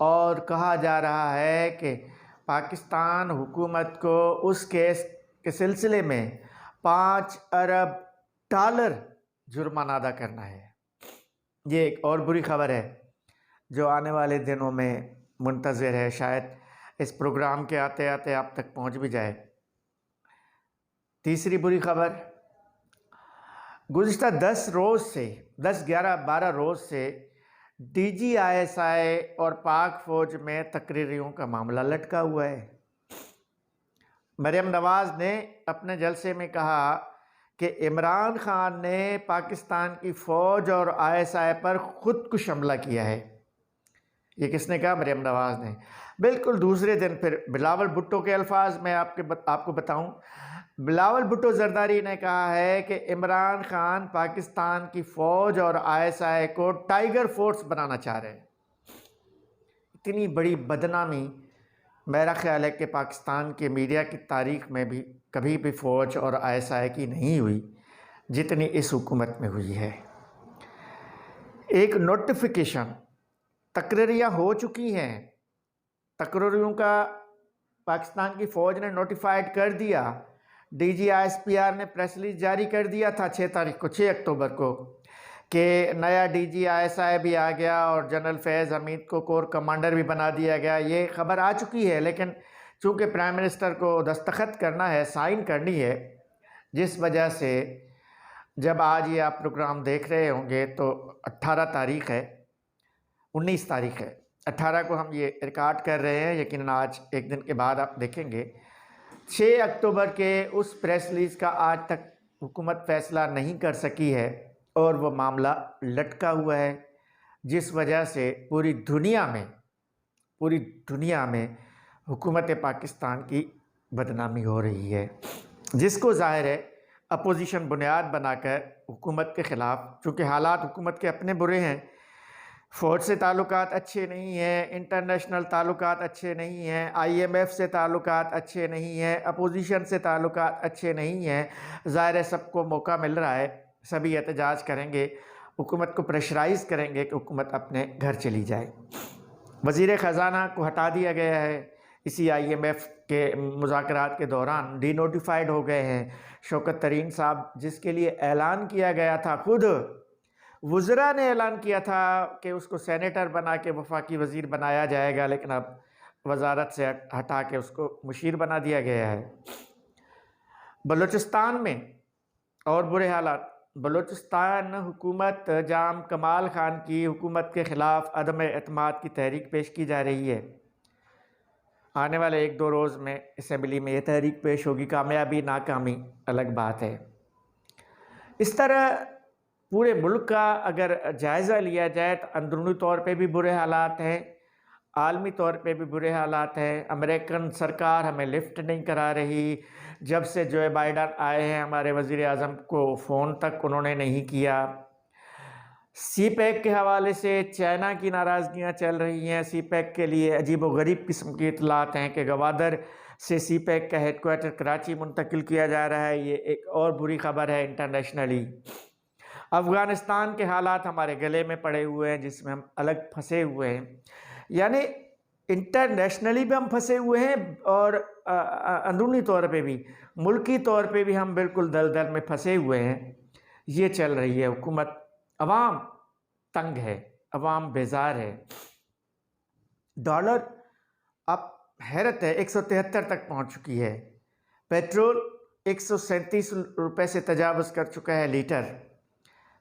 اور کہا جا رہا ہے کہ پاکستان حکومت کو اس کیس کے سلسلے میں 5 ارب ڈالر جرمانہ ادا کرنا ہے۔ یہ ایک اور بری خبر ہے جو آنے والے دنوں میں منتظر ہے، شاید اس پروگرام کے آتے آتے آپ تک پہنچ بھی جائے۔ تیسری بری خبر، گزشتہ 12 روز سے D G I S I اور پاک فوج میں تقرریوں کا معاملہ لٹکا ہوا ہے۔ مریم نواز نے اپنے جلسے میں کہا کہ عمران خان نے پاکستان کی فوج اور آئی ایس آئی پر خود کش حملہ کیا ہے۔ یہ کس نے کہا؟ مریم نواز نے۔ بالکل دوسرے دن پھر بلاول بھٹو کے الفاظ میں آپ کو بتاؤں، بلاول بھٹو زرداری نے کہا ہے کہ عمران خان پاکستان کی فوج اور آئی ایس آئی کو ٹائیگر فورس بنانا چاہ رہے ہیں۔ اتنی بڑی بدنامی میرا خیال ہے کہ پاکستان کے میڈیا کی تاریخ میں بھی کبھی بھی فوج اور آئی ایس آئی کی نہیں ہوئی جتنی اس حکومت میں ہوئی ہے۔ ایک نوٹیفیکیشن، تقرریاں ہو چکی ہیں، تقرریوں کا پاکستان کی فوج نے نوٹیفائیڈ کر دیا۔ D G I S P R نے پریس ریلیز جاری کر دیا تھا 6 اکتوبر کو کہ نیا D G I S I بھی آ گیا اور جنرل فیض حمید کو کور کمانڈر بھی بنا دیا گیا۔ یہ خبر آ چکی ہے، لیکن چونکہ پرائم منسٹر کو دستخط کرنا ہے، سائن کرنی ہے، جس وجہ سے جب آج یہ آپ پروگرام دیکھ رہے ہوں گے تو 19 تاریخ ہے 18 کو ہم یہ ریکارڈ کر رہے ہیں، یقیناً آج ایک دن کے بعد آپ دیکھیں گے۔ 6 اکتوبر کے اس پریس ریلیز کا آج تک حکومت فیصلہ نہیں کر سکی ہے اور وہ معاملہ لٹکا ہوا ہے، جس وجہ سے پوری دنیا میں حکومت پاکستان کی بدنامی ہو رہی ہے، جس کو ظاہر ہے اپوزیشن بنیاد بنا کر حکومت کے خلاف، چونکہ حالات حکومت کے اپنے برے ہیں، فوج سے تعلقات اچھے نہیں ہیں، انٹرنیشنل تعلقات اچھے نہیں ہیں، آئی ایم ایف سے تعلقات اچھے نہیں ہیں، اپوزیشن سے تعلقات اچھے نہیں ہیں، ظاہر ہے سب کو موقع مل رہا ہے، سبھی احتجاج کریں گے، حکومت کو پریشرائز کریں گے کہ حکومت اپنے گھر چلی جائے۔ وزیر خزانہ کو ہٹا دیا گیا ہے، اسی آئی ایم ایف کے مذاکرات کے دوران ڈی نوٹیفائیڈ ہو گئے ہیں۔ شوکت ترین صاحب، جس کے لیے اعلان کیا گیا تھا، خود وزراء نے اعلان کیا تھا کہ اس کو سینیٹر بنا کے وفاقی وزیر بنایا جائے گا، لیکن اب وزارت سے ہٹا کے اس کو مشیر بنا دیا گیا ہے۔ بلوچستان میں اور برے حالات، بلوچستان حکومت جام کمال خان کی حکومت کے خلاف عدم اعتماد کی تحریک پیش کی جا رہی ہے۔ آنے والے 1-2 روز میں اسمبلی میں یہ تحریک پیش ہوگی، کامیابی ناکامی الگ بات ہے۔ اس طرح پورے ملک کا اگر جائزہ لیا جائے تو اندرونی طور پہ بھی برے حالات ہیں، عالمی طور پہ بھی برے حالات ہیں۔ امریکن سرکار ہمیں لفٹ نہیں کرا رہی، جب سے جو بائیڈن آئے ہیں ہمارے وزیر اعظم کو فون تک انہوں نے نہیں کیا۔ سی پیک کے حوالے سے چائنا کی ناراضگیاں چل رہی ہیں، سی پیک کے لیے عجیب و غریب قسم کی اطلاعات ہیں کہ گوادر سے سی پیک کا ہیڈ کوارٹر کراچی منتقل کیا جا رہا ہے، یہ ایک اور بری خبر ہے انٹرنیشنلی۔ افغانستان کے حالات ہمارے گلے میں پڑے ہوئے ہیں، جس میں ہم الگ پھنسے ہوئے ہیں، یعنی انٹرنیشنلی بھی ہم پھنسے ہوئے ہیں اور اندرونی طور پہ بھی، ملکی طور پہ بھی ہم بالکل دلدل میں پھنسے ہوئے ہیں۔ یہ چل رہی ہے حکومت، عوام تنگ ہے، عوام بیزار ہے۔ ڈالر اب حیرت ہے 173 تک پہنچ چکی ہے، پیٹرول 137 روپے سے تجاوز کر چکا ہے لیٹر۔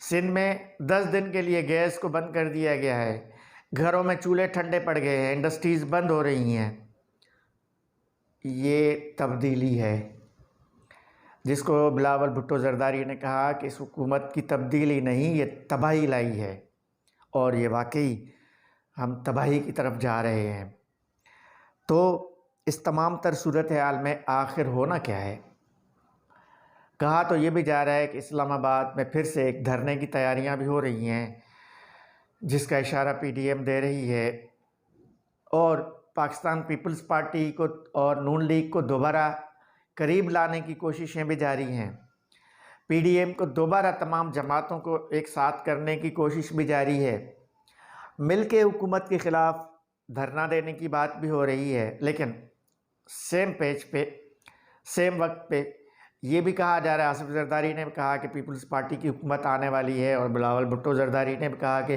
سندھ میں 10 دن کے لیے گیس کو بند کر دیا گیا ہے، گھروں میں چولہے ٹھنڈے پڑ گئے ہیں، انڈسٹریز بند ہو رہی ہیں۔ یہ تبدیلی ہے جس کو بلاول بھٹو زرداری نے کہا کہ اس حکومت کی تبدیلی نہیں، یہ تباہی لائی ہے، اور یہ واقعی ہم تباہی کی طرف جا رہے ہیں۔ تو اس تمام تر صورتحال میں آخر ہونا کیا ہے؟ کہا تو یہ بھی جا رہا ہے کہ اسلام آباد میں پھر سے ایک دھرنے کی تیاریاں بھی ہو رہی ہیں، جس کا اشارہ پی ڈی ایم دے رہی ہے، اور پاکستان پیپلز پارٹی کو اور نون لیگ کو دوبارہ قریب لانے کی کوششیں بھی جاری ہیں۔ پی ڈی ایم کو دوبارہ تمام جماعتوں کو ایک ساتھ کرنے کی کوشش بھی جاری ہے۔ مل کے حکومت کے خلاف دھرنا دینے کی بات بھی ہو رہی ہے، لیکن سیم پیج پہ سیم وقت پہ یہ بھی کہا جا رہا ہے، آصف زرداری نے بھی کہا کہ پیپلز پارٹی کی حکومت آنے والی ہے، اور بلاول بھٹو زرداری نے بھی کہا کہ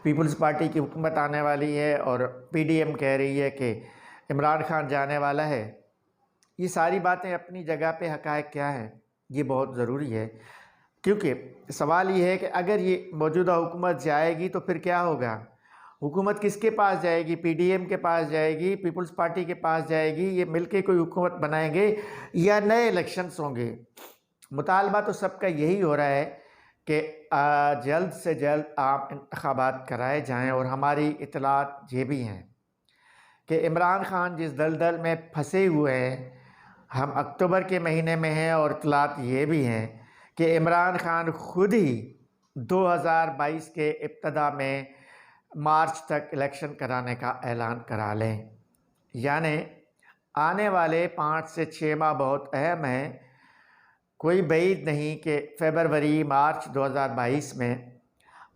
پیپلز پارٹی کی حکومت آنے والی ہے، اور پی ڈی ایم کہہ رہی ہے کہ عمران خان جانے والا ہے۔ یہ ساری باتیں اپنی جگہ پہ حقائق کیا ہے، یہ بہت ضروری ہے، کیونکہ سوال یہ ہے کہ اگر یہ موجودہ حکومت جائے گی تو پھر کیا ہوگا؟ حکومت کس کے پاس جائے گی؟ پی ڈی ایم کے پاس جائے گی، پیپلز پارٹی کے پاس جائے گی؟ یہ مل کے کوئی حکومت بنائیں گے یا نئے الیکشنز ہوں گے؟ مطالبہ تو سب کا یہی ہو رہا ہے کہ جلد سے جلد عام انتخابات کرائے جائیں، اور ہماری اطلاعات یہ بھی ہیں کہ عمران خان جس دلدل میں پھنسے ہوئے ہیں، ہم اکتوبر کے مہینے میں ہیں، اور اطلاعات یہ بھی ہیں کہ عمران خان خود ہی 2022 کے ابتدا میں مارچ تک الیکشن کرانے کا اعلان کرا لیں، یعنی آنے والے 5 سے 6 ماہ بہت اہم ہیں۔ کوئی بعید نہیں کہ فیبروری مارچ 2022 میں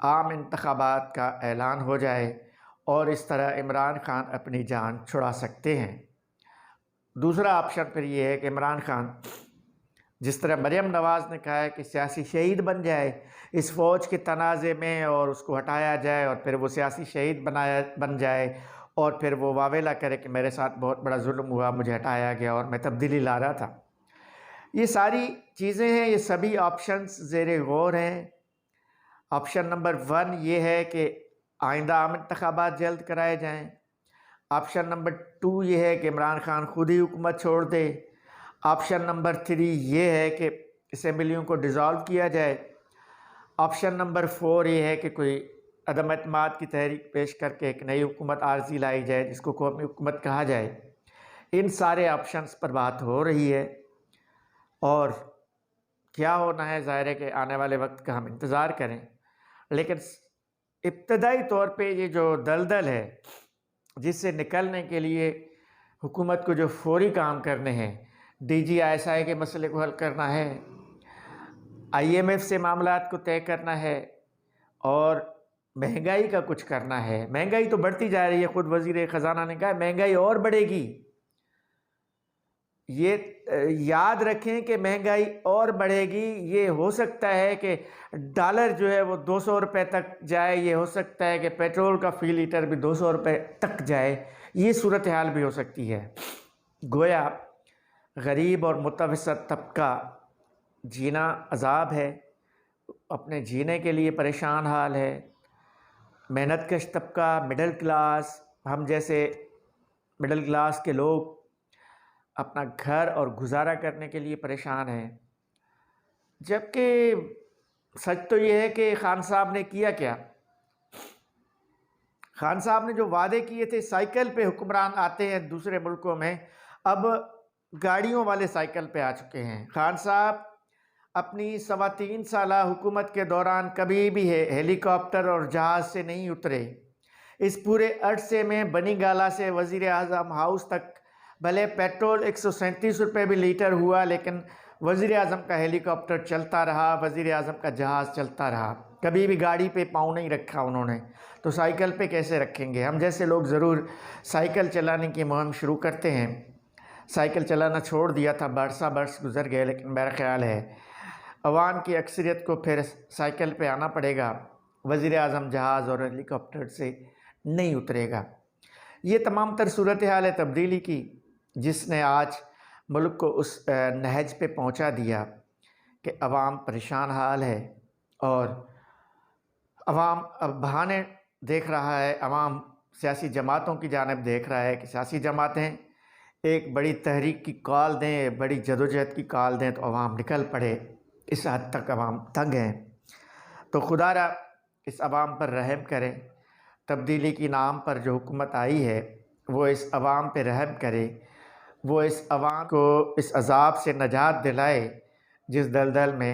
عام انتخابات کا اعلان ہو جائے، اور اس طرح عمران خان اپنی جان چھڑا سکتے ہیں۔ دوسرا آپشن پھر یہ ہے کہ عمران خان جس طرح مریم نواز نے کہا ہے کہ سیاسی شہید بن جائے اس فوج کے تنازع میں، اور اس کو ہٹایا جائے، اور پھر وہ سیاسی شہید بن جائے، اور پھر وہ واویلا کرے کہ میرے ساتھ بہت بڑا ظلم ہوا، مجھے ہٹایا گیا اور میں تبدیلی لا رہا تھا۔ یہ ساری چیزیں ہیں، یہ سبھی آپشنز زیر غور ہیں۔ آپشن نمبر 1 یہ ہے کہ آئندہ عام انتخابات جلد کرائے جائیں۔ آپشن نمبر 2 یہ ہے کہ عمران خان خود ہی حکومت چھوڑ دے۔ آپشن نمبر 3 یہ ہے کہ اسمبلیوں کو ڈیزالو کیا جائے۔ آپشن نمبر 4 یہ ہے کہ کوئی عدم اعتماد کی تحریک پیش کر کے ایک نئی حکومت عارضی لائی جائے، جس کو قومی حکومت کہا جائے۔ ان سارے آپشنز پر بات ہو رہی ہے، اور کیا ہونا ہے ظاہر ہے کہ آنے والے وقت کا ہم انتظار کریں، لیکن ابتدائی طور پہ یہ جو دلدل ہے جس سے نکلنے کے لیے حکومت کو جو فوری کام کرنے ہیں، D G I S I کے مسئلے کو حل کرنا ہے، آئی ایم ایف سے معاملات کو طے کرنا ہے، اور مہنگائی کا کچھ کرنا ہے۔ مہنگائی تو بڑھتی جا رہی ہے، خود وزیر خزانہ نے کہا مہنگائی اور بڑھے گی۔ یہ یاد رکھیں کہ مہنگائی اور بڑھے گی، یہ ہو سکتا ہے کہ ڈالر جو ہے وہ 200 روپے تک جائے، یہ ہو سکتا ہے کہ پیٹرول کا فی لیٹر بھی 200 روپے تک جائے، یہ صورتحال بھی ہو سکتی ہے۔ گویا غریب اور متوسط طبقہ جینا عذاب ہے، اپنے جینے کے لیے پریشان حال ہے۔ محنت کش طبقہ، مڈل کلاس، ہم جیسے مڈل کلاس کے لوگ اپنا گھر اور گزارا کرنے کے لیے پریشان ہیں۔ جبکہ سچ تو یہ ہے کہ خان صاحب نے کیا کیا؟ خان صاحب نے جو وعدے کیے تھے، سائیکل پہ حکمران آتے ہیں دوسرے ملکوں میں، اب گاڑیوں والے سائیکل پہ آ چکے ہیں۔ خان صاحب اپنی 3.25 سالہ حکومت کے دوران کبھی بھی ہیلی کاپٹر اور جہاز سے نہیں اترے۔ اس پورے عرصے میں بنی گالہ سے وزیر اعظم ہاؤس تک بھلے پیٹرول 137 روپے بھی لیٹر ہوا، لیکن وزیر اعظم کا ہیلی کاپٹر چلتا رہا، وزیر اعظم کا جہاز چلتا رہا، کبھی بھی گاڑی پہ پاؤں نہیں رکھا انہوں نے، تو سائیکل پہ کیسے رکھیں گے؟ ہم جیسے لوگ ضرور سائیکل چلانے کی مہم شروع کرتے ہیں۔ سائیکل چلانا چھوڑ دیا تھا، برس گزر گئے، لیکن میرا خیال ہے عوام کی اکثریت کو پھر سائیکل پہ آنا پڑے گا، وزیر اعظم جہاز اور ہیلی کاپٹر سے نہیں اترے گا۔ یہ تمام تر صورتحال ہے تبدیلی کی، جس نے آج ملک کو اس نہج پہ پہنچا دیا کہ عوام پریشان حال ہے، اور عوام اب بہانے دیکھ رہا ہے، عوام سیاسی جماعتوں کی جانب دیکھ رہا ہے کہ سیاسی جماعتیں ایک بڑی تحریک کی کال دیں، بڑی جدوجہد کی کال دیں تو عوام نکل پڑے۔ اس حد تک عوام تنگ ہیں، تو خدا را اس عوام پر رحم کرے۔ تبدیلی کی نام پر جو حکومت آئی ہے وہ اس عوام پہ رحم کرے، وہ اس عوام کو اس عذاب سے نجات دلائے جس دلدل میں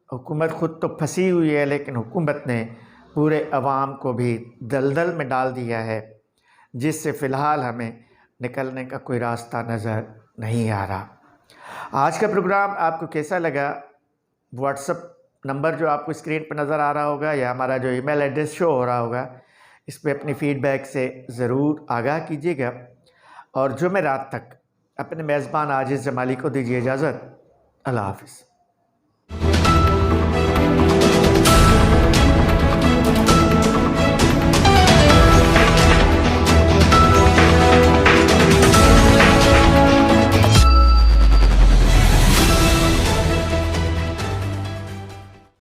حکومت خود تو پھنسی ہوئی ہے، لیکن حکومت نے پورے عوام کو بھی دلدل میں ڈال دیا ہے، جس سے فی الحال ہمیں نکلنے کا کوئی راستہ نظر نہیں آ رہا۔ آج کا پروگرام آپ کو کیسا لگا؟ واٹس اپ نمبر جو آپ کو اسکرین پہ نظر آ رہا ہوگا، یا ہمارا جو ای میل ایڈریس شو ہو رہا ہوگا، اس پہ اپنی فیڈ بیک سے ضرور آگاہ کیجیے گا، اور جمعرات تک اپنے میزبان عاجز جمالی کو دیجیے اجازت۔ اللہ حافظ۔